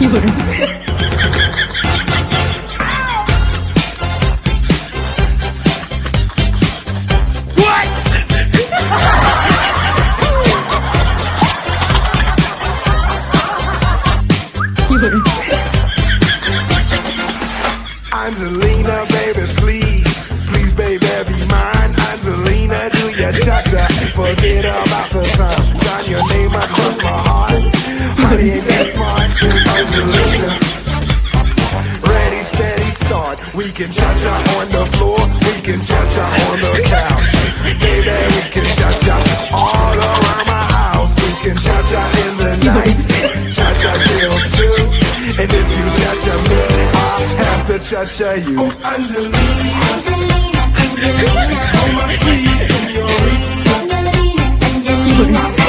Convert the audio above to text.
有人。有人。 Angelina, baby, please, please, baby, be mine. Angelina, do your cha-cha, forget about the time. Sign your name across my heart. Honey, ain't that smart? Angelina, ready, steady, start. We can cha-cha on the floor, we can cha-cha on the couch. Baby, we can cha-cha all around my house. We can cha-cha in the night, cha-cha till 2. And if you cha-cha me, I'll have to cha-cha you. Oh, Angelina, Angelina, Angelina, oh my sweet señorita. Angelina, Angelina.